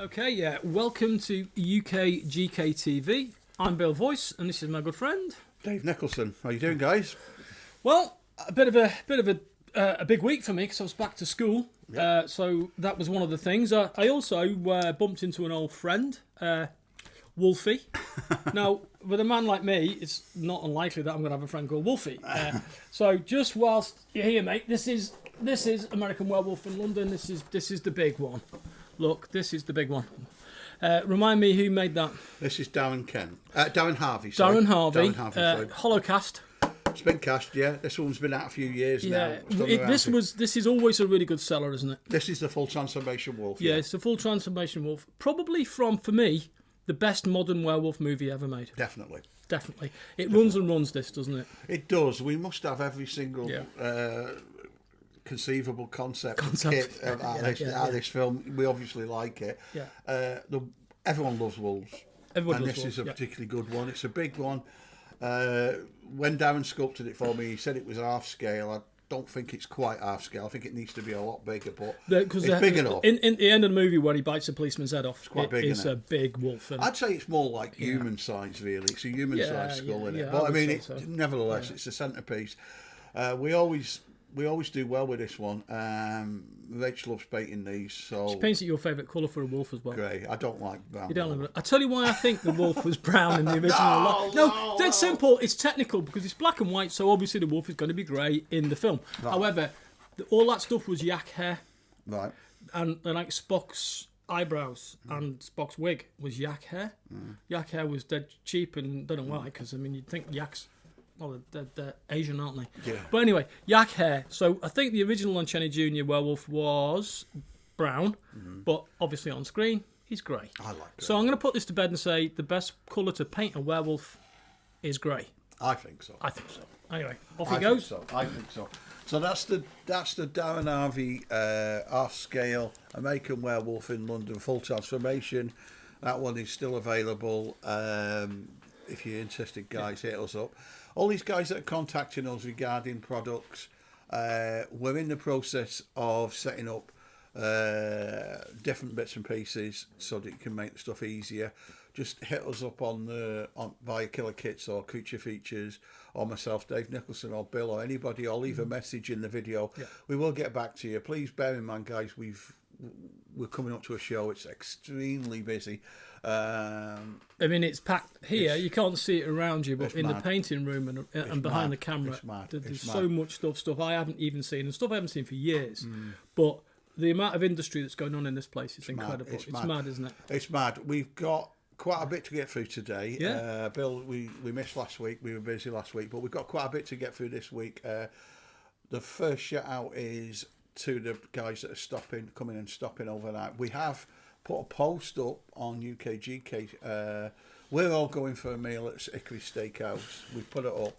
Okay, yeah. Welcome to UKGK TV. I'm Bill Voice, and this is my good friend Dave Nicholson. How you doing, guys? Well, a bit of a big week for me because I was back to school. Yep. So that was one of the things. I also bumped into an old friend, Wolfie. Now, with a man like me, it's not unlikely that I'm going to have a friend called Wolfie. So just whilst you're here, mate, this is American Werewolf in London. This is the big one. Look, this is the big one. Remind me who made that. This is Darren Harvey. Sorry. Darren Harvey. Sorry. Holocast. It's been cast, yeah. This one's been out a few years now. This is always a really good seller, isn't it? This is the full transformation wolf. Yeah, it's the full transformation wolf. Probably for me, the best modern werewolf movie ever made. Definitely. It runs and runs this, doesn't it? It does. We must have every single conceivable concept kit out of this film. We obviously like it. Yeah. Everyone loves wolves. This is a particularly good one. It's a big one. When Darren sculpted it for me, he said it was half scale. I don't think it's quite half scale. I think it needs to be a lot bigger, but it's big enough. In the end of the movie, where he bites a policeman's head off, it's quite big. It's a big wolf. I'd say it's more like human size, really. It's a human size skull in it. But I mean, nevertheless, it's a centerpiece. We always do well with this one. Rachel loves painting these. So she paints it your favourite colour for a wolf as well. Grey. I don't like brown. You don't like it. I tell you why I think the wolf was brown in the original. No, that's simple. It's technical because it's black and white, so obviously the wolf is going to be grey in the film. Right. However, all that stuff was yak hair. Right. And like Spock's eyebrows and Spock's wig was yak hair. Yak hair was dead cheap, and don't know why, because I mean you'd think yaks. Well, they're Asian, aren't they? Yeah. But anyway, yak hair. So I think the original Uncanny Junior werewolf was brown, but obviously on screen, he's grey. I like grey. So I'm going to put this to bed and say the best colour to paint a werewolf is grey. I think so. Anyway, off he goes. I think so. So that's the Darren Harvey half-scale American Werewolf in London full transformation. That one is still available. If you're interested, guys, hit us up. All these guys that are contacting us regarding products, we're in the process of setting up different bits and pieces so that you can make the stuff easier. Just hit us up on via Killer Kits or Creature Features or myself, Dave Nicholson, or Bill, or anybody, or leave a message in the video. Yeah. We will get back to you. Please bear in mind, guys, we're coming up to a show. It's extremely busy. I mean, it's packed here. You can't see it around you, but in the painting room and behind the camera, there's so much stuff I haven't even seen, and stuff I haven't seen for years. But the amount of industry that's going on in this place is incredible. It's mad, isn't it? It's mad. We've got quite a bit to get through today. Yeah. Bill, we missed last week. We were busy last week, but we've got quite a bit to get through this week. The first shout out is to the guys that are coming and stopping overnight. We have put a post up on UKGK. We're all going for a meal at Icarus Steakhouse. We put it up.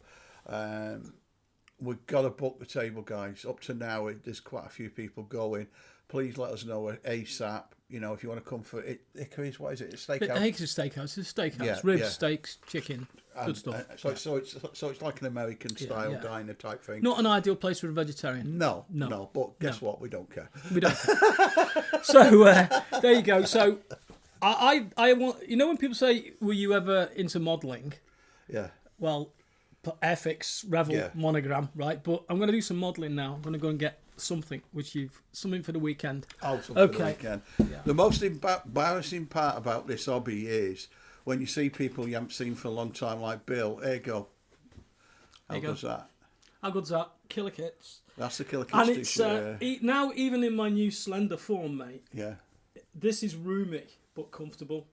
We've got to book the table, guys. Up to now, there's quite a few people going. Please let us know ASAP. You know, if you want to come for it, Icarus, what is it? It's Steakhouse. Icarus Steakhouse. It's a steakhouse. Ribs, steaks, chicken. Good stuff. So it's like an American style diner type thing. Not an ideal place for a vegetarian. No. But guess what? We don't care. We don't care. So there you go. So I want, you know, when people say, "Were you ever into modelling?" Yeah. Well, Airfix Revel monogram, right? But I'm going to do some modelling now. I'm going to go and get something for the weekend. For the weekend. Yeah. The most embarrassing part about this hobby is when you see people you haven't seen for a long time, like Bill. There you go. How good's that? How good's that? Killer Kits. That's the Killer Kits. And it's now, even in my new slender form, mate. Yeah. This is roomy but comfortable.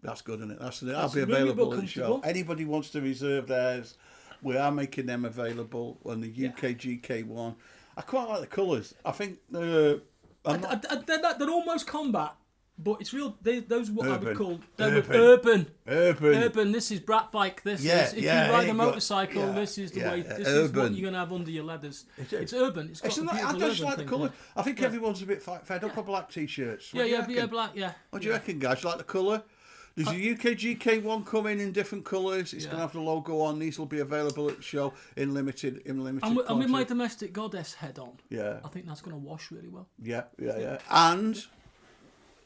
That's good, isn't it? That'll be available at the show. Anybody wants to reserve theirs, we are making them available on the UKGK one. I quite like the colours. I think they're almost combat, but it's real. Those are what I would call urban. This is brat bike. This is if you ride a motorcycle. This is the way. This is what you're gonna have under your leathers. It's urban. It's got I just like the colour. I think everyone's a bit fed up of black t-shirts. Black. What do you reckon, guys? You like the colour? There's a UKGK one coming in different colours. It's going to have the logo on. These will be available at the show in limited and with my domestic goddess head on. Yeah. I think that's going to wash really well. Yeah. And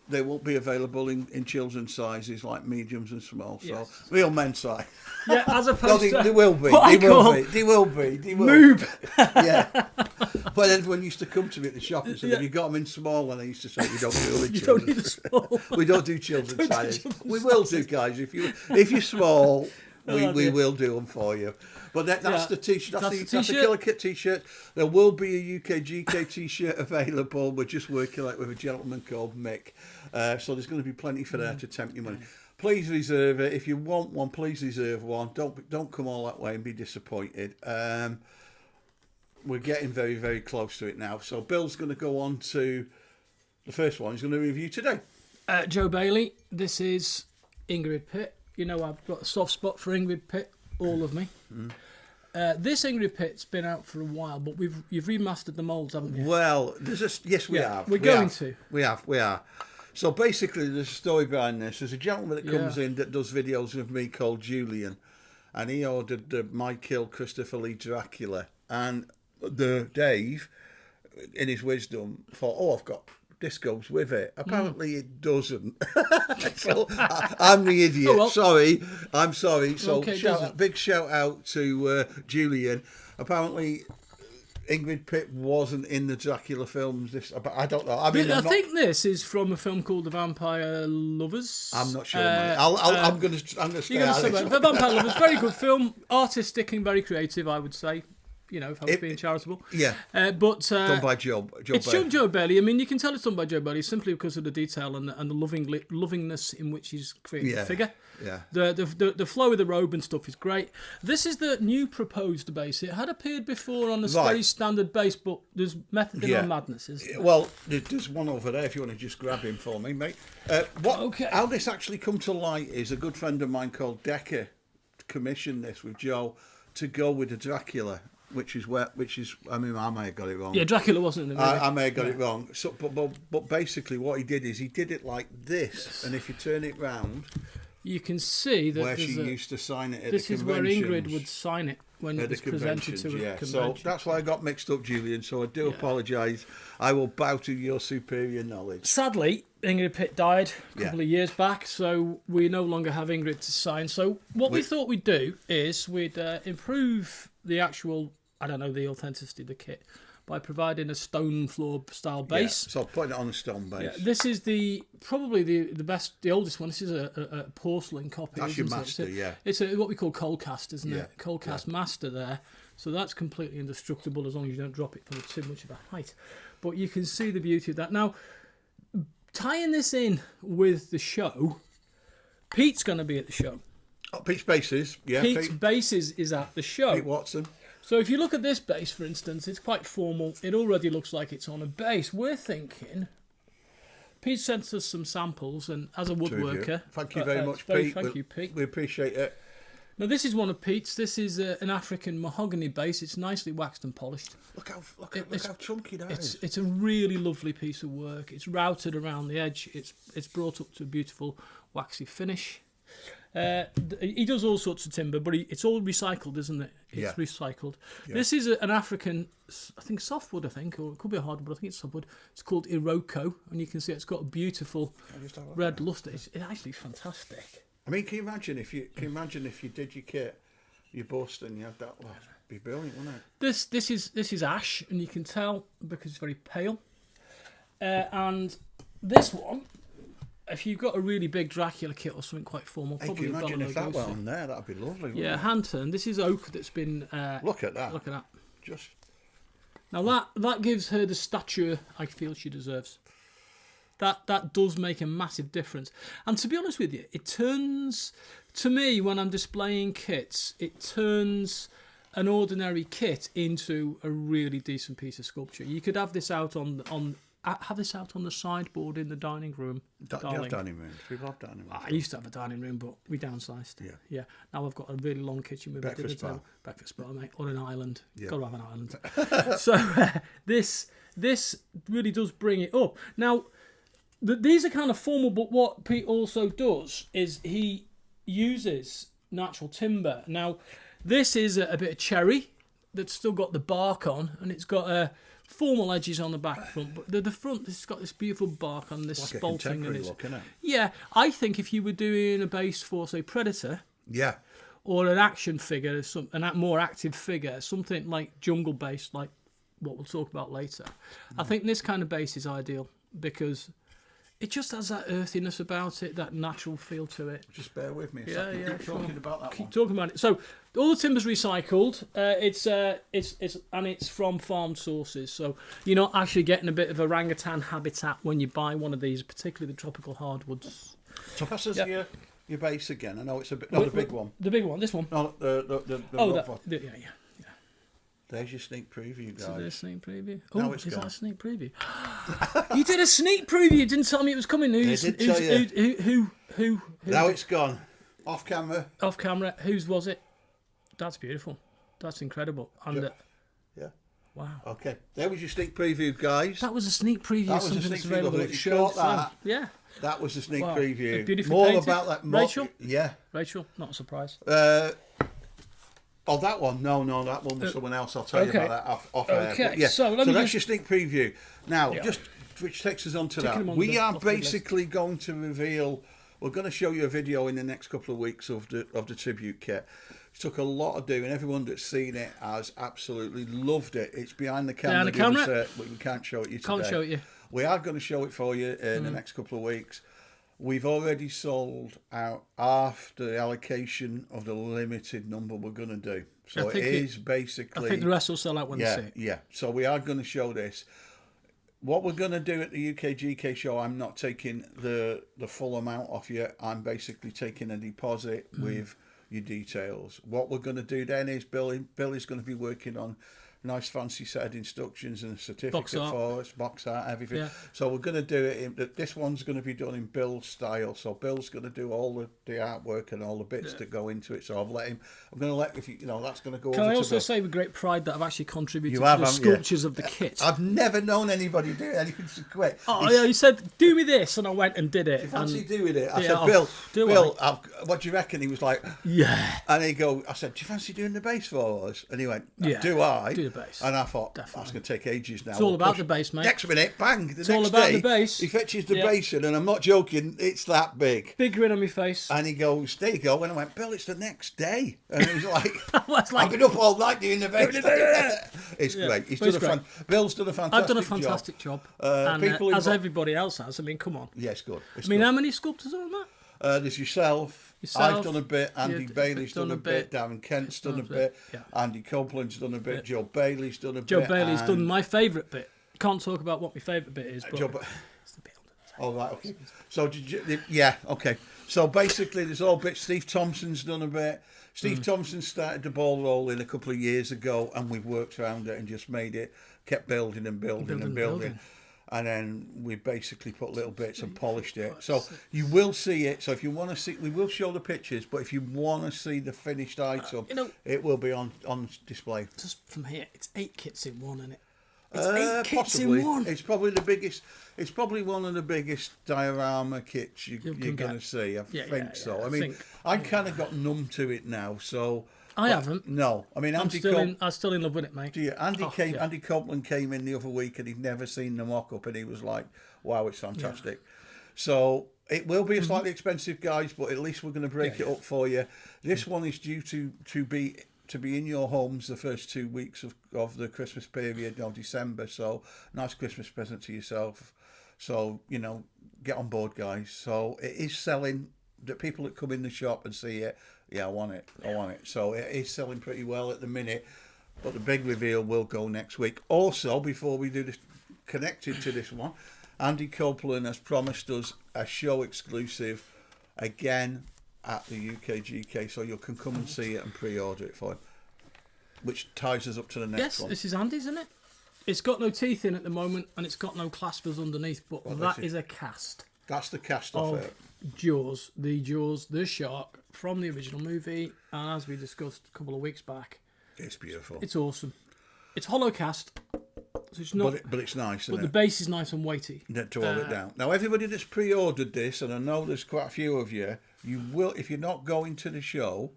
they won't be available in children's sizes like mediums and small. So Yes. real men's size. Yeah, as No, opposed to they will be. what I They will call be. They will be. They will. moob. Yeah. But everyone used to come to me at the shop and said, Yeah. "Have you got them in small?" And I used to say, "We don't do You children. don't need a small. We don't do children's Don't do sizes. children's We will do, guys. If you're small, we dear. will do them for you." But that's Yeah. the t-shirt. That's the t-shirt. Killer Kit t-shirt. There will be a UKGK t-shirt available. We're just working out with a gentleman called Mick. So there's going to be plenty for there to tempt your money. Please reserve it. If you want one, please reserve one. Don't come all that way and be disappointed. We're getting very, very close to it now. So Bill's going to go on to the first one. He's going to review today. Joe Bailey, this is Ingrid Pitt. You know I've got a soft spot for Ingrid Pitt, all of me. This Ingrid Pitt's been out for a while, but you've remastered the moulds, haven't you? Well, yes, we Yeah, have. we're going to. We are. So basically, there's a story behind this. There's a gentleman that comes in that does videos with me called Julian, and he ordered the My Kill Christopher Lee Dracula, and Dave, in his wisdom, thought, I've got this goes with it. Apparently, it doesn't. So I'm the idiot. Oh, well. Sorry, I'm sorry. So Okay, big shout out to Julian. Apparently, Ingrid Pitt wasn't in the Dracula films. But I don't know. I mean, I think this is from a film called The Vampire Lovers. I'm not sure. Mate. I'm going to stay out of this The Vampire Lovers, very good film, artistic and very creative, I would say. You know, if I was being charitable. Yeah. But done by Joe it's Bailey. Joe Bailey. I mean, you can tell it's done by Joe Bailey simply because of the detail and the lovingness in which he's created the figure. Yeah. The flow of the robe and stuff is great. This is the new proposed base. It had appeared before on a very standard base, but there's method in our madness, isn't there? Well, there's one over there if you want to just grab him for me, mate. How this actually come to light is a good friend of mine called Decker commissioned this with Joe to go with the Dracula. Which is I mean, I may have got it wrong. Yeah, Dracula wasn't in the movie. I may have got it wrong. So, but basically, what he did is he did it like this, and if you turn it round, you can see that where she used to sign it at this the is where conventions. Ingrid would sign it when At it was the presented conventions, to a yeah. convention. So that's why I got mixed up, Julian. So I do apologise. I will bow to your superior knowledge. Sadly, Ingrid Pitt died a couple of years back, so we no longer have Ingrid to sign. So what we thought we'd do is we'd improve the actual, I don't know, the authenticity of the kit by providing a stone floor style base. Yeah, so putting it on a stone base. Yeah, this is probably the best, the oldest one. This is a porcelain copy. That's your isn't it? master, It's what we call cold cast, isn't Yeah, it? Cold cast master there. So that's completely indestructible as long as you don't drop it from too much of a height. But you can see the beauty of that. Now, tying this in with the show, Pete's going to be at the show. Oh, Pete's Bases, yeah. Pete's Bases is at the show. Pete Watson. So if you look at this base, for instance, it's quite formal. It already looks like it's on a base. We're thinking, Pete sent us some samples, and as a woodworker... Thank you very much, Pete. Thank you, Pete. We appreciate it. Now, this is one of Pete's. This is an African mahogany base. It's nicely waxed and polished. Look how chunky that is. It's a really lovely piece of work. It's routed around the edge. It's brought up to a beautiful waxy finish. He does all sorts of timber, but it's all recycled, isn't it? It's recycled. Yeah. This is an African, I think softwood, or it could be a hardwood, I think it's softwood. It's called Iroko, and you can see it's got a beautiful red luster. It's actually fantastic. I mean, can you imagine if you did your kit, your bust, and you had that? Well, it'd be brilliant, wouldn't it? This is ash, and you can tell because it's very pale. And this one, if you've got a really big Dracula kit or something quite formal, Hey, probably can you imagine if that went on there? That'd be lovely. Yeah, It? hand turned. This is oak that's been. Look at that. Look at that. Just now that gives her the stature I feel she deserves. That does make a massive difference. And to be honest with you, it turns, to me, when I'm displaying kits, it turns an ordinary kit into a really decent piece of sculpture. You could have this out on the sideboard in the dining room. do you have dining rooms? People have dining rooms. I used to have a dining room, but we downsized. Yeah. Now I've got a really long kitchen with Breakfast bar. Breakfast bar, mate, or an island. Yeah. Got to have an island. So this really does bring it up. Now, these are kind of formal, but what Pete also does is he uses natural timber. Now, this is a bit of cherry that's still got the bark on, and it's got formal edges on the back front, but the front has got this beautiful bark on this Like a spalting. contemporary look, isn't it? Yeah, I think if you were doing a base for, say, Predator, Yeah. or an action figure, a more active figure, something like jungle based, like what we'll talk about later, I think this kind of base is ideal because it just has that earthiness about it, that natural feel to it. Just bear with me a Yeah, second. yeah, Keep sure. talking about that Keep one. talking about it. So all the timber's recycled. It's from farmed sources. So you're not actually getting a bit of orangutan habitat when you buy one of these, particularly the tropical hardwoods. So pass us Yeah. your base again. I know it's a bit, not a big one. The big one, this one. No, the Oh, rough that. one. Yeah. There's your sneak preview, So there's a guys. sneak preview. Now Oh, it's is gone. that a sneak preview? You did a sneak preview. You didn't tell me it was coming. did tell you. Who Now it's gone. Off camera. off camera? Whose was it? That's beautiful. That's incredible. And Yeah. Yeah. wow, Okay. There was your sneak preview, guys. that was a sneak preview. That of was a something sneak that's preview. available If at you show. caught that, Yeah, That was the sneak Wow. preview. Beautifully More painted. about that. Rachel? Yeah. Rachel, not a surprise. Oh, that one? No, that one was someone else. I'll tell you okay. about that off air. Okay, But yeah, so let me that's just- your sneak preview. Now, Yeah. just which takes us on to Ticking that. them on We the- are off the list. basically going to reveal. We're going to show you a video in the next couple of weeks of the tribute kit. It took a lot of doing. Everyone that's seen it has absolutely loved it. It's behind the camera. Behind the camera? But we can't show it you today. Can't show it you. We are going to show it for you in the next couple of weeks. We've already sold out after the allocation of the limited number we're going to do. So I it think is basically... I think the rest will sell out when they see it. Yeah. So we are going to show this. What we're going to do at the UKGK show, I'm not taking the full amount off you. I'm basically taking a deposit with your details. What we're going to do then is Billy's going to be working on a nice fancy set of instructions and a certificate for us, box art, everything. Yeah. So we're going to do it. This one's going to be done in Bill's style. So Bill's going to do all the artwork and all the bits that go into it. So I'm going to let if you know that's going to go. Can over I to also Bill. say with great pride that I've actually contributed You to have, the haven't you? sculptures of the kit? I've never known anybody do anything so quick. Oh, yeah, he said, do me this, and I went and did it. You fancy and, doing it? I Yeah, said, oh, Bill, do what do you reckon? He was like, yeah. and he go, I said, do you fancy doing the bass for us? And he went, Yeah, do I? do the bass. And I thought, Definitely. that's going to take ages now. It's all We'll about push. the bass, mate. Next minute, bang, the It's next all about day, the bass. he fetches the Yeah. bass in, and I'm not joking, it's that big. Big grin on my face. And he goes, there you go. And I went, Bill, it's the next day. And he was like, was like- I've been up all night doing the bass. It's Yeah. great. But it's great. Bill's done a fantastic job. I've done a fantastic job. And, people as invo- everybody else has. I mean, come on. Yeah, it's good. It's I mean, good. how many sculptors are on that? There's yourself. Yourself. I've done a bit. Andy Yeah, Bailey's done done a a bit. bit. Darren Kent's done a done a bit. bit, Andy Copeland's done a bit. Joe Bailey's done a Joe bit. Bailey's and done my favourite bit. Can't talk about what my favourite bit is, but Joe Ba- it's the bit under the Oh, right, okay. So, yeah, okay. So, basically, there's all bits. Steve Thompson's done a bit. Steve Thompson started the ball rolling a couple of years ago, and we've worked around it and just made it, kept building and building and building. And then we basically put little bits and polished it. So, you will see it. So, if you want to see, we will show the pictures, but if you want to see the finished item, it will be on display. Just from here, it's 8 kits in one, isn't it? It's 8 kits Possibly. in one. It's probably the biggest. It's probably one of the biggest diorama kits you're can going to get. see. I Yeah, think yeah, so. yeah, I mean, I kind of got numb to it now. So I haven't. No, I mean, I'm still in love with it, mate. Andy Copeland came in the other week and he'd never seen the mock-up, and he was like, "Wow, it's fantastic." So it will be a slightly expensive, guys, but at least we're going to break it up for you. This one is due to be in your homes the first 2 weeks of the Christmas period, December. So nice Christmas present to yourself. So get on board, guys. So it is selling. The people that come in the shop and see it, I want it. So it is selling pretty well at the minute, but the big reveal will go next week. Also, before we do this, connected to this one, Andy Copeland has promised us a show exclusive again at the UKGK, so you can come and see it and pre-order it for him, which ties us up to the next one. Yes, this is Andy's, isn't it? It's got no teeth in at the moment, and it's got no claspers underneath, but that is a cast. That's the cast off it. Jaws, the shark from the original movie, and as we discussed a couple of weeks back, It's beautiful. it's awesome. It's hollow cast, so it's not. But it's nice, isn't But the base is nice and weighty. To hold it down. Now, everybody that's pre-ordered this, and I know there's quite a few of you, you will, if you're not going to the show,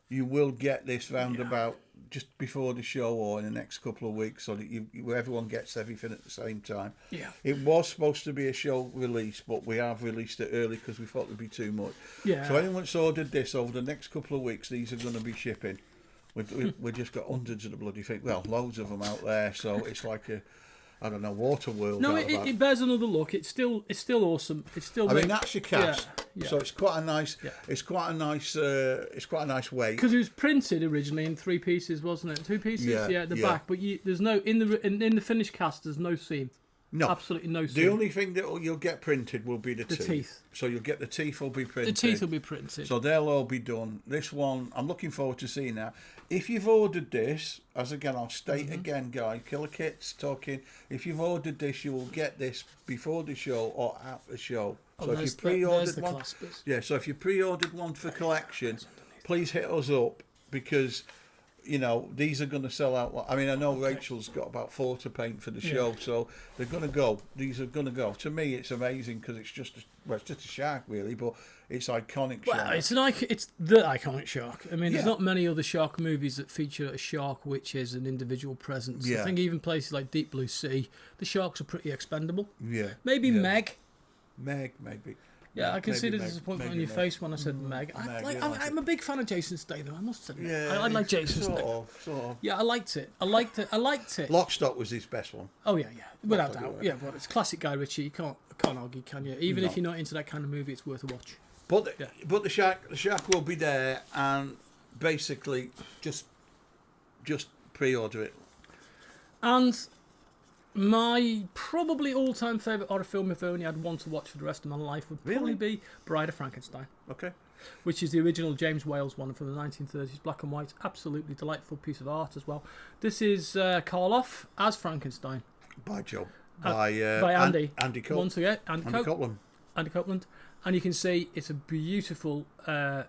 you will get this round about just before the show or in the next couple of weeks, so that everyone gets everything at the same time. Yeah. It was supposed to be a show release, but we have released it early because we thought there'd be too much. Yeah. So anyone that's ordered this over the next couple of weeks, these are going to be shipping. We've just got hundreds of the bloody thing. Well, loads of them out there. So it's like a, I don't know, water world. No, it bears another look. It's still awesome. It's still. I mean, that's your cast. Yeah. So it's quite a nice. Yeah. It's quite a nice weight. Because it was printed originally in 3 pieces, wasn't it? 2 pieces. Yeah, at the back. But there's no in the finished cast. There's no seam. No, absolutely no seam. The only thing that you'll get printed will be the teeth. So you'll get the teeth will be printed. The teeth will be printed. So they'll all be done. This one, I'm looking forward to seeing that. If you've ordered this, as again, I'll state again, guys, Killer Kit's talking. If you've ordered this, you will get this before the show or at the show. So if you pre-ordered one, so if you pre-ordered one for collection, please hit us up because. You know, these are going to sell out. I mean, I know Rachel's got about 4 to paint for the show, so they're going to go. These are going to go. To me, it's amazing because it's just a shark, really, but it's iconic. Well, shark. it's the iconic shark. I mean, there's not many other shark movies that feature a shark which is an individual presence. I think even places like Deep Blue Sea, the sharks are pretty expendable. Yeah. Maybe Meg. Meg, maybe. Yeah, I can see the disappointment on your face when I said Meg. I'm a big fan of Jason Statham, I must admit. Yeah, I like Jason Statham. Sort of. Yeah, I liked it. I liked it. Lock, Stock was his best one. Oh, yeah. Without doubt. Yeah, well, it's classic Guy Ritchie. You can't argue, can you? Even if you're not into that kind of movie, it's worth a watch. But the shark will be there, and basically just pre-order it. And my probably all-time favourite horror film, if I only had one to watch for the rest of my life, would probably be Bride of Frankenstein. Okay. Which is the original James Whale one from the 1930s, black and white. Absolutely delightful piece of art as well. This is Karloff as Frankenstein. By Joe. By Andy. Andy Copeland. Once again, Andy Copeland. And you can see it's a beautiful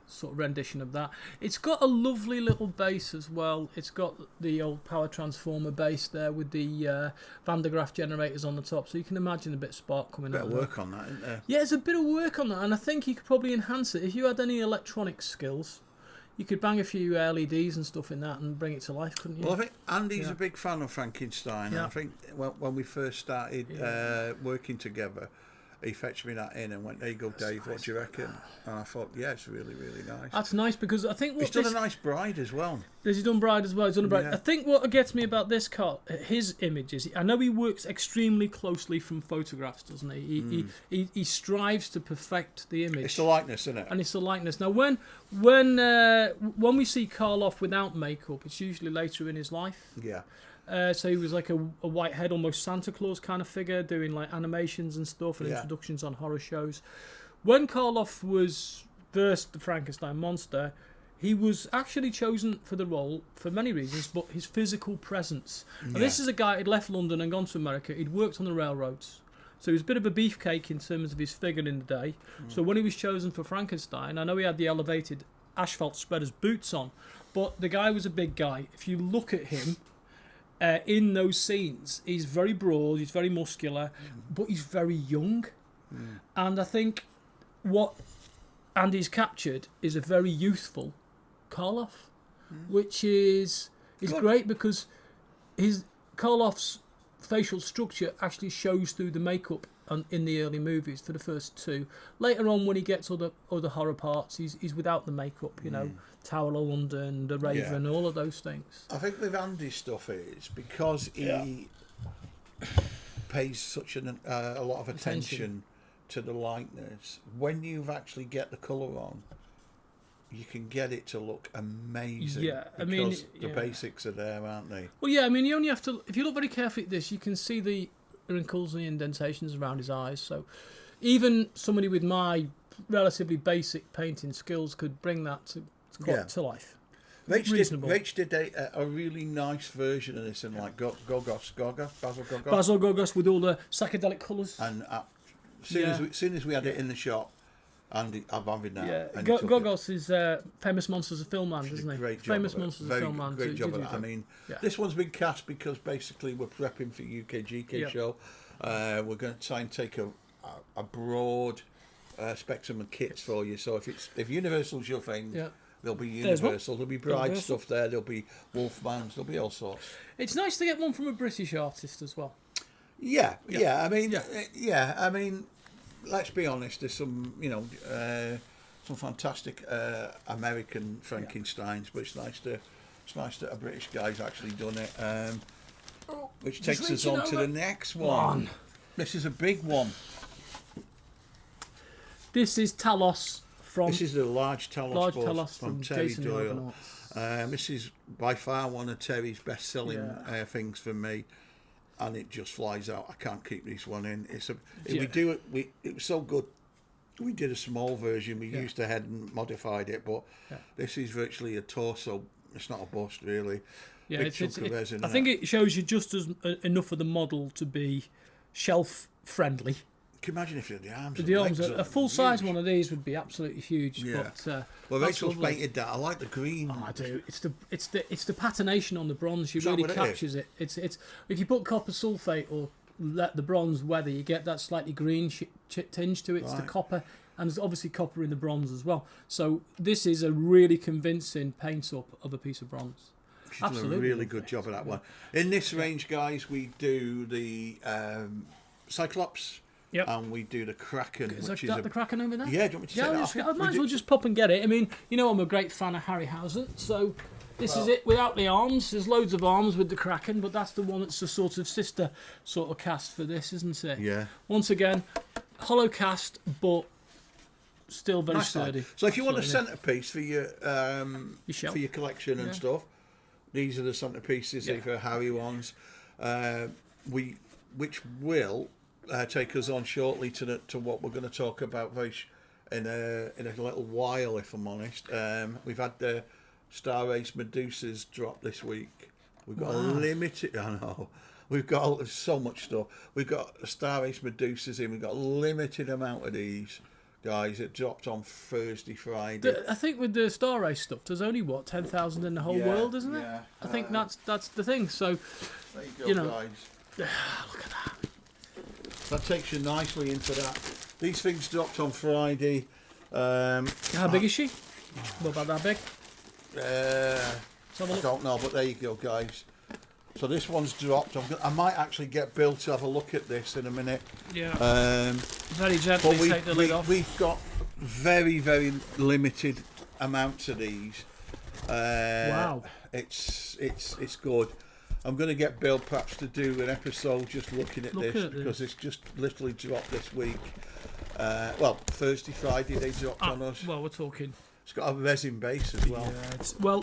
sort of rendition of that. It's got a lovely little bass as well. It's got the old power transformer bass there with the Van de Graaff generators on the top. So you can imagine a bit of spark coming out. A bit of work on that, isn't there? Yeah, there's a bit of work on that. And I think you could probably enhance it. If you had any electronic skills, you could bang a few LEDs and stuff in that and bring it to life, couldn't you? Well, I think Andy's a big fan of Frankenstein. Yeah. I think when we first started working together, he fetched me that in and went, there you go, Dave, what do you reckon? And I thought, yeah, it's really, really nice. That's nice because I think he's done a nice Bride as well. Has he done Bride as well? He's done a Bride. Yeah. I think what gets me about this car, his images, I know he works extremely closely from photographs, doesn't he? He strives to perfect the image. It's the likeness, isn't it? And it's the likeness. Now, when we see Karloff without makeup, it's usually later in his life. Yeah. So he was like a whitehead, almost Santa Claus kind of figure, doing like animations and stuff and introductions on horror shows. When Karloff was first the Frankenstein monster, he was actually chosen for the role for many reasons, but his physical presence. Yeah. And this is a guy who'd left London and gone to America. He'd worked on the railroads. So he was a bit of a beefcake in terms of his figure in the day. So when he was chosen for Frankenstein, I know he had the elevated asphalt spreaders boots on, but the guy was a big guy. If you look at him, in those scenes, he's very broad, he's very muscular, but he's very young. And I think what Andy's captured is a very youthful Karloff, which is great because Karloff's facial structure actually shows through the makeup in the early movies for the first 2. Later on, when he gets other horror parts, he's without the makeup, you know, Tower of London, The Raven, all of those things. I think with Andy's stuff is because he pays such a lot of attention to the likeness. When you actually get the colour on, you can get it to look amazing. Yeah, I mean, the basics are there, aren't they? Well, yeah, I mean, you only have to. If you look very carefully at this, you can see the wrinkles and the indentations around his eyes. So, even somebody with my relatively basic painting skills could bring that to life. Rach did a really nice version of this in like Basil Gogos. Basil Gogos with all the psychedelic colours. And as soon as we had it in the shop, Andy, I'm having that. Yeah, Gogos is Famous Monsters of Filmland, isn't he? Great job. Famous Monsters of Filmland. Great job of that. I mean, this one's been cast because basically we're prepping for UKGK show. We're going to try and take a broad spectrum of kits for you. So if Universal's your thing, There'll be There's one. Universal. There'll be Bride stuff there. There'll be Wolfmans. There'll be all sorts. It's nice to get one from a British artist as well. Yeah. I mean, let's be honest. There's some, some fantastic American Frankensteins, but it's nice that a British guy's actually done it. Which takes us on to the next one. This is a big one. This is Talos from. This is the large Talos from Terry Jason Doyle. This is by far one of Terry's best-selling things for me, and it just flies out. I can't keep this one in. It was so good. We did a small version. We used the head and modified it, but this is virtually a torso. It's not a bust, really. Yeah, Big chunk of resin. I think it shows you just as enough of the model to be shelf friendly. Can you imagine if you had the arms? The arms, a full size one of these would be absolutely huge. Yeah. But, well, Rachel's painted that. I like the green. Oh, I do. It's the patination on the bronze. She really captures it. It's if you put copper sulfate or let the bronze weather, you get that slightly green tinge to it. It's the copper, and there's obviously copper in the bronze as well. So this is a really convincing paint up of a piece of bronze. She's done a really good job of that one. In this range, guys, we do the Cyclops. Yep. And we do the Kraken. Is that the Kraken over there? Yeah, do you want me to say that? I might as well just pop and get it. I mean, I'm a great fan of Harryhausen, so this is it without the arms. There's loads of arms with the Kraken, but that's the one that's the sort of sister sort of cast for this, isn't it? Yeah. Once again, hollow cast, but still very sturdy. So if you want a centerpiece for your collection and stuff, these are the centerpieces. These are Harry ones. Which will take us on shortly to what we're going to talk about in a little while, if I'm honest. We've had the Star Ace Medusas drop this week. We've got a limited. I know. We've got so much stuff. We've got Star Ace Medusas in. We've got a limited amount of these, guys. It dropped on Thursday, Friday. I think with the Star Race stuff, there's only 10,000 in the whole world, isn't it? Yeah. I think that's the thing. So, there you go, guys. Look at that. That takes you nicely into that. These things dropped on Friday. How big is she? What about that big? I don't know, but there you go, guys. So this one's dropped. I might actually get Bill to have a look at this in a minute. Yeah. Very gently take the lid off. We've got very, very limited amounts of these. Wow. It's good. I'm going to get Bill perhaps to do an episode just looking at this because it's just literally dropped this week. Thursday, Friday they dropped on us. Well, we're talking. It's got a resin base as well. Yeah,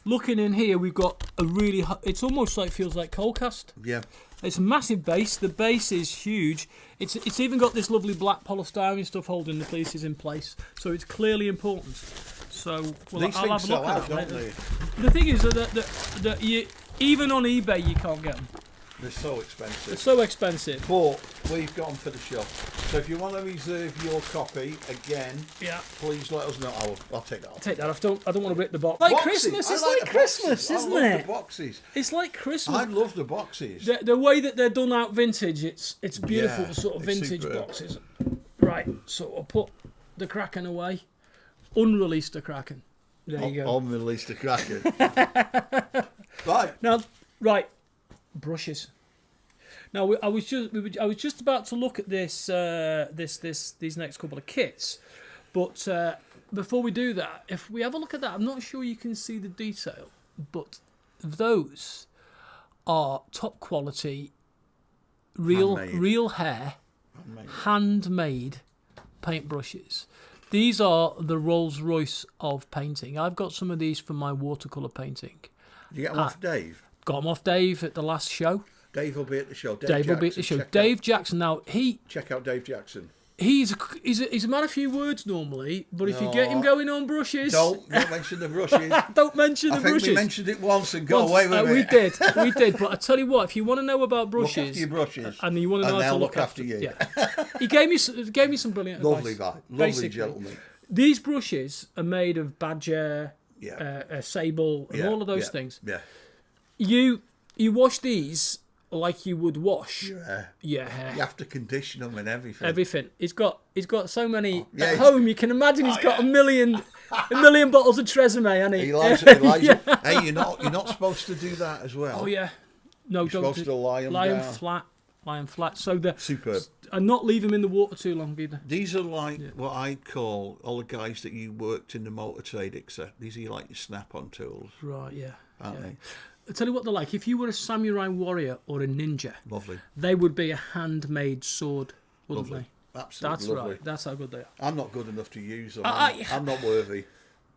looking in here, we've got a really. It's almost feels like coal cast. Yeah. It's a massive base. The base is huge. It's even got this lovely black polystyrene stuff holding the pieces in place. So it's clearly important. So these I'll things have a look sell at out, it. don't they? The thing is that you, even on eBay you can't get them. They're so expensive. They're so expensive. But we've got them for the show. So if you want to reserve your copy again, please let us know. I'll take that off. Take that off. I don't want to rip the box. Like Christmas. It's like Christmas, isn't it? I love the boxes. It's like Christmas. I love the boxes. The way that they're done out vintage, it's beautiful. The sort of vintage boxes. Right. So I'll put the Kraken away. Unreleased the Kraken. There you go. Unreleased the Kraken. Right. Now, brushes. Now I was just about to look at these next couple of kits, but before we do that, if we have a look at that, I'm not sure you can see the detail, but those are top quality, real hair, handmade paintbrushes. These are the Rolls Royce of painting. I've got some of these for my watercolour painting. Did you get them off Dave? Got them off Dave at the last show. Dave will be at the show. Dave will be at the show. Dave Jackson. Now check out Dave Jackson. He's a man of few words normally, but if you get him going on brushes, don't mention the brushes. Don't mention the brushes. I think we mentioned it once and got away with it. We did. But I tell you what, if you want to know about brushes, look after your brushes, and you want to know how to look after you. Yeah. He gave me some brilliant lovely advice. Guy, lovely gentleman. These brushes are made of badger, sable, and all of those things. Yeah. You wash these like you would wash your hair. You have to condition them and everything. Everything. He's got so many at home. You can imagine he's got a million A million bottles of Tresemme, hasn't he? He likes it. He likes it. Hey, you're not supposed to do that as well. Oh yeah. No, You're don't supposed to lie them down. flat. Lie 'em flat. So the Superb. and not leave them in the water too long either. These are like what I'd call all the guys that you worked in the motor trade, etc. These are like your snap-on tools, Right, yeah. aren't they? I'll tell you what they're like. If you were a samurai warrior or a ninja, Lovely. they would be a handmade sword, wouldn't Lovely. they? Absolutely That's lovely. right. That's how good they are. I'm not good enough to use them. I- I'm not worthy.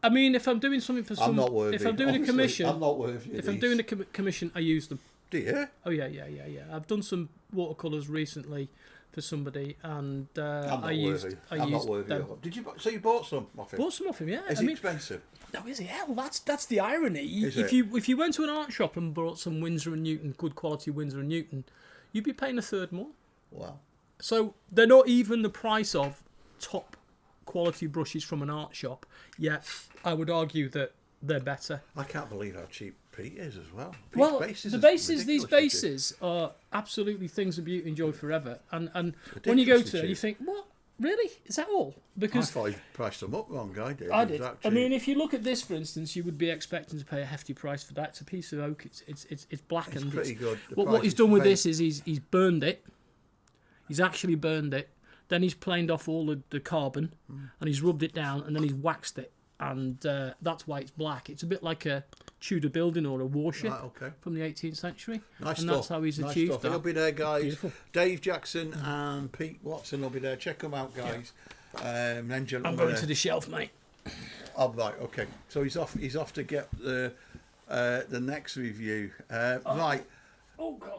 I mean, if I'm doing something for I'm some, not worthy. if I'm doing Honestly, a commission, I'm not worthy. if I'm doing a commission, I use them. do you? Oh yeah. I've done some watercolors recently for somebody, and I'm not I used. worthy. I I'm not used worthy. them. Of them. Did you? So you bought some off him? Bought some off him, yeah. Is I it mean, expensive? no, is it? Hell, that's the irony. Is If it? you went to an art shop and bought some Winsor and Newton, good quality Winsor and Newton, you'd be paying a third more. Wow. So they're not even the price of top quality brushes from an art shop. Yet I would argue that they're better. I can't believe how cheap Pete is as well. Pete's Well, bases the is bases, these ridiculously cheap. bases are absolutely things of beauty and joy forever. And when you go to Ridiculously them, you cheap. think, what? Really? Is that all? I Because thought he priced them up wrong. I did. I It was did. that I cheap. mean, if you look at this, for instance, you would be expecting to pay a hefty price for that. It's a piece of oak. It's blackened. it's pretty good. The What price he's is done with very- this is he's burned it. He's actually burned it. Then he's planed off all the carbon, and he's rubbed it down, and then he's waxed it, and that's why it's black. It's a bit like a Tudor building or a warship Right, okay. from the 18th century, Nice and stuff. that's how he's Nice achieved stuff. that. He'll be there, guys. Beautiful. Dave Jackson and Pete Watson will be there. Check them out, guys. Then I'm gentlemen. going to the shelf, mate. Oh, right, okay. So he's off. He's off to get the next review. Right. Oh God.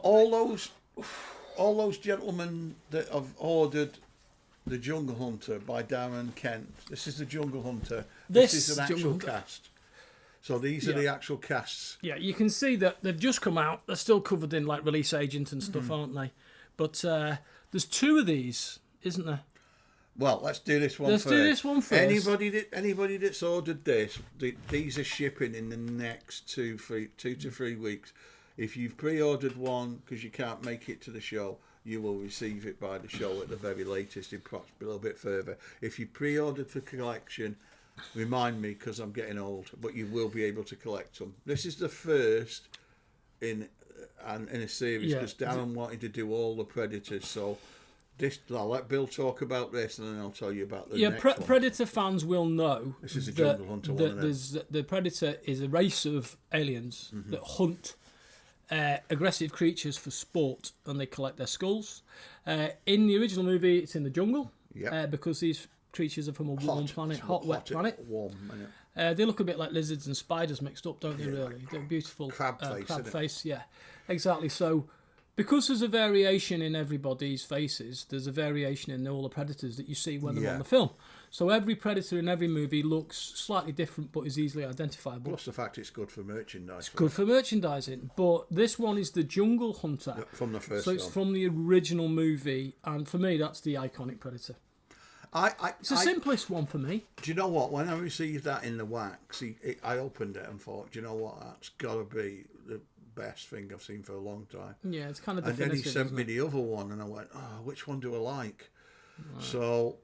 All those gentlemen that have ordered The Jungle Hunter by Darren Kent. This is The Jungle Hunter. This is an Jungle actual Hunter. cast. So these are the actual casts. Yeah, you can see that they've just come out. They're still covered in like release agent and stuff, aren't they? But there's two of these, isn't there? Well, let's do this one Let's first. do this one first. Anybody that's ordered this, these are shipping in the next 2 to 3 weeks. If you've pre-ordered one because you can't make it to the show, you will receive it by the show at the very latest, in perhaps a little bit further. If you pre-ordered for collection, remind me because I'm getting old, but you will be able to collect them. This is the first in a series Yeah. because Darren wanted to do all the Predators, so. I'll let Bill talk about this, and then I'll tell you about the next one. Predator fans will know This is a that Jungle Hunter one, isn't it? the Predator is a race of aliens that hunt aggressive creatures for sport, and they collect their skulls. In the original movie, it's in the jungle Yep. because these creatures are from a warm planet, wet planet. Warm, innit? They look a bit like lizards and spiders mixed up, don't they? Really, they're beautiful Crab face, crab innit? face. Yeah, exactly. So, because there's a variation in everybody's faces, there's a variation in all the predators that you see when they're Yeah. on the film. So every predator in every movie looks slightly different, but is easily identifiable. Plus the fact it's good for merchandise. Good for merchandising. But this one is the Jungle Hunter. From the first So it's film. from the original movie, and for me, that's the iconic predator. It's the simplest one for me. Do you know what? When I received that in the wax, I opened it and thought, do you know what? That's got to be the best thing I've seen for a long time. Yeah, it's kind of And then definitive. he sent isn't me it? the other one, and I went, oh, which one do I like? So,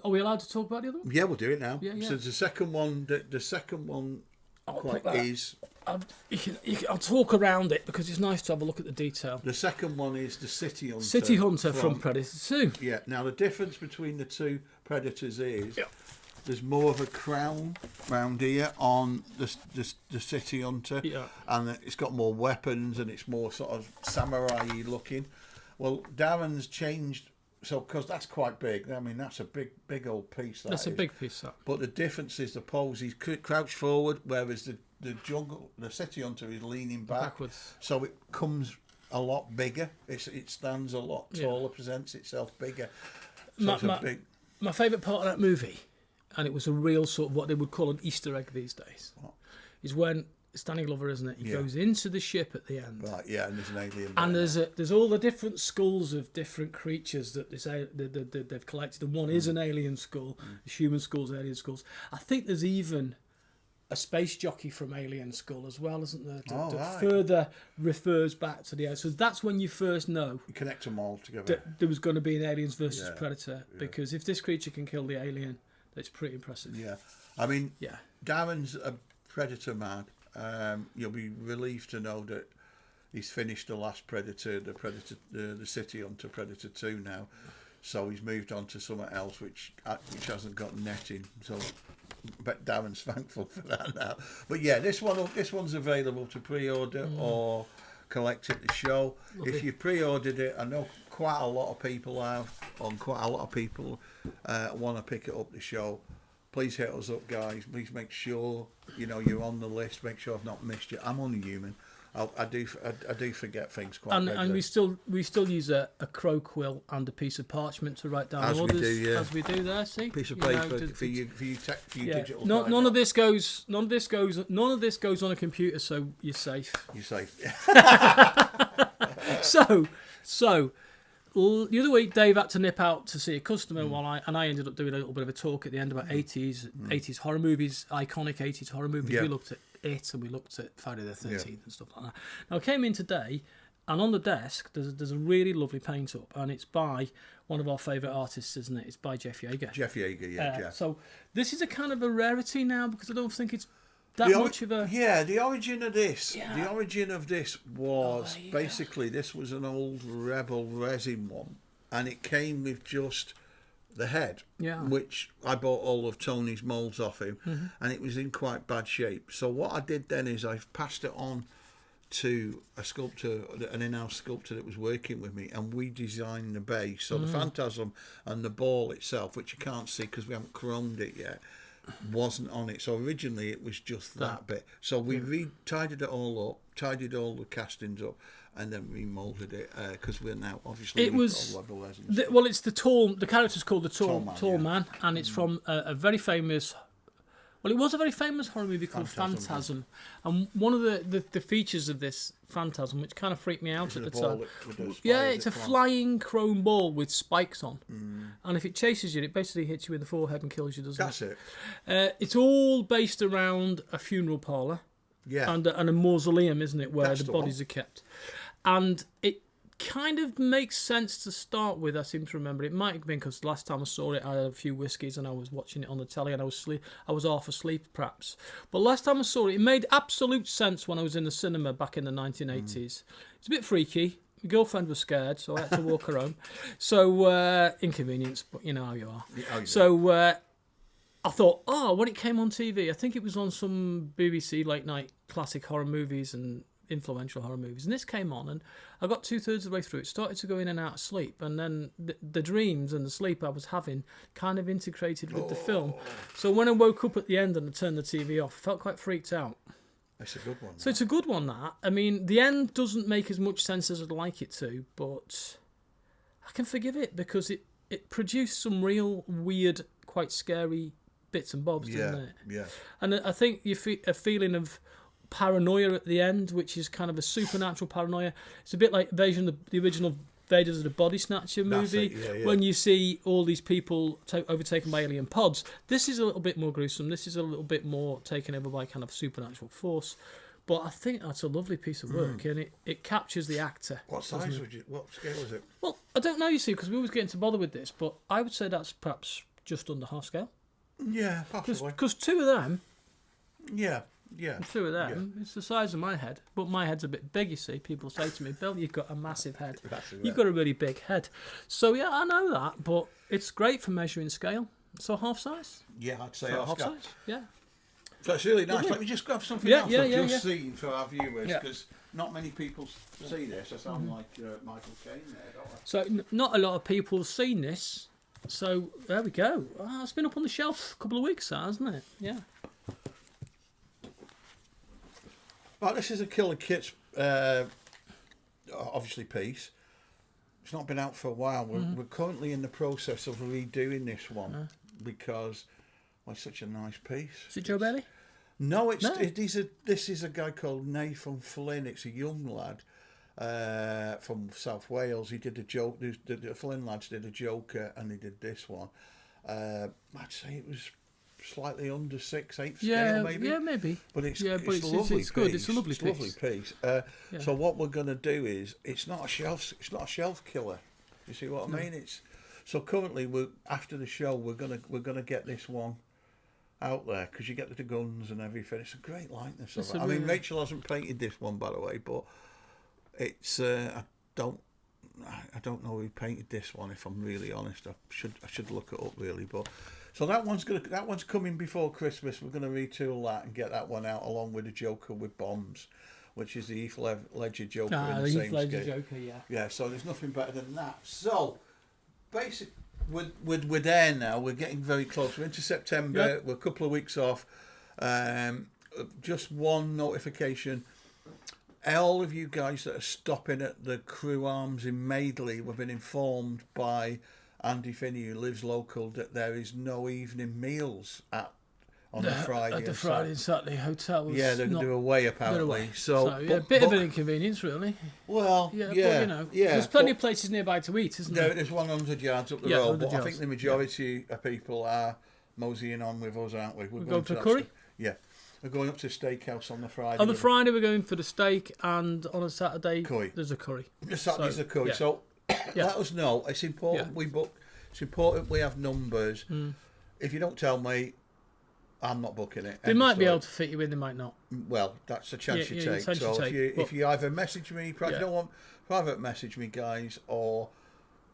Are we allowed to talk about the other one? yeah, we'll do it now. Yeah, yeah. So the second one I'll quite put that- is... I'll talk around it because it's nice to have a look at the detail. The second one is the City Hunter. City Hunter from Predator 2. Yeah. Now the difference between the two Predators is Yeah. there's more of a crown round here on the City Hunter, Yeah. and it's got more weapons and it's more sort of samurai-y looking. Well, Darren's changed, so because that's quite big. I mean, that's a big old piece. That's a big piece, that. But the difference is the pose. He's crouched forward, whereas the City Hunter is leaning Backwards. so it comes a lot bigger. It stands a lot taller, presents itself bigger. So it's a big. My favourite part of that movie, and it was a real sort of what they would call an Easter egg these days, is when Stanley Glover, isn't it? He goes into the ship at the end. Right, yeah, and there's an alien. And there. there's all the different skulls of different creatures that they've collected, and one is an alien skull, the human skulls, alien skulls. I think there's even a space jockey from Alien Skull as well, isn't there? That further refers back to the. So that's when you first know You connect them all together. that there was going to be an Aliens versus Predator, because if this creature can kill the alien, It's pretty impressive. Yeah. I mean, Yeah. Darren's a Predator man. You'll be relieved to know that he's finished the last Predator, the City Hunter Predator 2 now. So he's moved on to something else which hasn't got netting. So but Darren's thankful for that now. But yeah, this one's available to pre-order or collect at the show. Lovely. If you pre-ordered it, I know quite a lot of people have, and quite a lot of people want to pick it up the show. Please hit us up, guys. Please make sure you're on the list. Make sure I've not missed you. I'm only human. I do forget things quite regularly. And we still use a crow quill and a piece of parchment to write down as orders. We do, yeah. As we do there, see? Piece of paper for you digital. None of this goes on a computer, so you're safe. You're safe. So the other week, Dave had to nip out to see a customer while I ended up doing a little bit of a talk at the end about 80s horror movies, iconic 80s horror movies. Yeah. We looked at It and we looked at Friday the 13th and stuff like that. Now I came in today, and on the desk there's a really lovely paint up, and it's by one of our favourite artists, isn't it? It's by Jeff Yeager. Jeff Yeager, Jeff. So this is a kind of a rarity now, because I don't think it's that much of a... Yeah, the origin of this. Yeah. The origin of this was basically this was an old Rebel resin one, and it came with just the head, which I bought all of Tony's moulds off him, and it was in quite bad shape. So what I did then is I passed it on to a sculptor, an in-house sculptor that was working with me, and we designed the base. So the Phantasm and the ball itself, which you can't see because we haven't chromed it yet, wasn't on it. So originally it was just that bit. So we tidied it all up, tidied all the castings up, and then remolded it because we're now obviously it's the character's called the Tall Man, and it's from a very famous. Well, it was a very famous horror movie called Phantasm, and one of the features of this Phantasm, which kind of freaked me out at the time, it's a flying chrome ball with spikes on, and if it chases you, it basically hits you in the forehead and kills you, doesn't it? That's it. It's all based around a funeral parlour, and a mausoleum, isn't it, where the bodies are kept, and it kind of makes sense to start with. I seem to remember it might have been because last time I saw it I had a few whiskies and I was watching it on the telly and I was half asleep perhaps, but last time I saw it made absolute sense when I was in the cinema back in the 1980s. It's a bit freaky. My girlfriend was scared, so I had to walk her home, so inconvenience, but you know how you are. So I thought, when it came on TV, I think it was on some BBC late night classic horror movies and influential horror movies, and this came on, and I got 2/3 of the way through. It started to go in and out of sleep, and then the dreams and the sleep I was having kind of integrated with the film. So when I woke up at the end and I turned the TV off, I felt quite freaked out. It's a good one. So it's a good one, that. I mean, the end doesn't make as much sense as I'd like it to, but I can forgive it because it produced some real weird, quite scary bits and bobs, didn't it? Yeah. And I think you feel a feeling of paranoia at the end, which is kind of a supernatural paranoia. It's a bit like the original Invaders of the Body Snatcher movie, when you see all these people overtaken by alien pods. This is a little bit more gruesome. This is a little bit more taken over by kind of supernatural force. But I think that's a lovely piece of work, and it captures the actor. What size what scale is it? Well, I don't know, you see, because we always get into bother with this, but I would say that's perhaps just under half scale. Yeah, possibly. Because two of them... Yeah. Two of them. It's the size of my head, but my head's a bit big. You see, people say to me, "Bill, you've got a massive head. You've got a really big head." So yeah, I know that, but it's great for measuring scale. So half size. Yeah, I'd say half size. Yeah. So it's really nice. Let me just grab something else I've just seen for our viewers, because not many people see this. I sound like Michael Caine there, don't I? So not a lot of people have seen this. So there we go. It's been up on the shelf a couple of weeks, hasn't it? Yeah. Right, this is a Killer Kits, obviously, piece. It's not been out for a while. We're currently in the process of redoing this one because it's such a nice piece. Is it Joe Bailey? No, this is a guy called Nathan Flynn. It's a young lad from South Wales. He did a joke. The Flynn lads did a Joker, and he did this one. I'd say it was slightly under 6/8 scale, maybe. Yeah, maybe. But it's a lovely piece. Good. It's a lovely piece. So what we're going to do is, it's not a shelf killer. You see what I mean? So currently, after the show, we're gonna get this one out there because you get the guns and everything. It's a great likeness of it. I mean, Rachel hasn't painted this one, by the way, but it's I don't know who painted this one. If I'm really honest, I should look it up really. But so that one's coming before Christmas. We're gonna retool that and get that one out along with the Joker with bombs, which is the Heath Ledger Joker in the same Ledger scale. Joker, yeah. Yeah, so there's nothing better than that. So, basically, we're there now. We're getting very close. We're into September. Yep. We're a couple of weeks off. Just one notification. All of you guys that are stopping at the Crew Arms in Madeley, we've been informed by Andy Finney, who lives local, that there is no evening meals on the Friday. At the Friday and Saturday hotels. Yeah, they're away apparently. Away. So yeah, a bit of an inconvenience, really. Well, But, yeah. There's plenty of places nearby to eat, isn't there? There's 100 yards up the road, but I think the majority of people are moseying on with us, aren't we? We're going for curry? Yeah. We're going up to Steakhouse on the Friday. On the Friday, we're going for the steak, and on a Saturday, there's a curry. The Saturday's a curry. So let us know. It's important we book. It's important we have numbers. If you don't tell me, I'm not booking it. They might be able to fit you in, they might not. Well, that's a chance you take. So if you either message me, if you don't want private message me, guys, or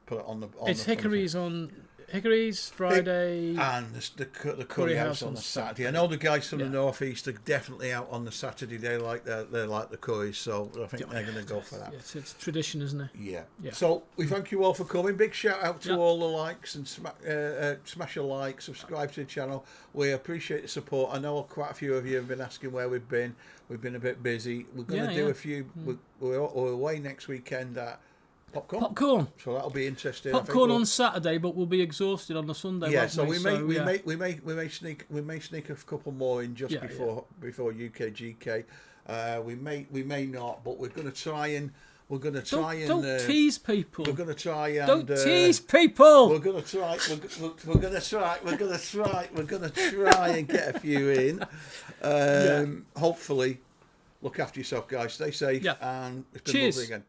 put it on the. It's Hickory's Friday, and the curry house on the Saturday. I know the guys from the northeast are definitely out on the Saturday. They like the curries, so I think they're going to go for that. It's tradition, isn't it? Yeah. So we thank you all for coming. Big shout out to all the likes and smash a like, subscribe to the channel. We appreciate the support. I know quite a few of you have been asking where we've been. We've been a bit busy. We're going to do a few. We're away next weekend at Popcorn. So that'll be interesting. Popcorn on Saturday, but we'll be exhausted on the Sunday. Yeah, so we may sneak a couple more in just before UKGK. We may not, but we're going to try and don't tease people. We're going to try and don't tease people. We're going to try. We're going to try and get a few in. Hopefully, look after yourself, guys. Stay safe, and it's been lovely again.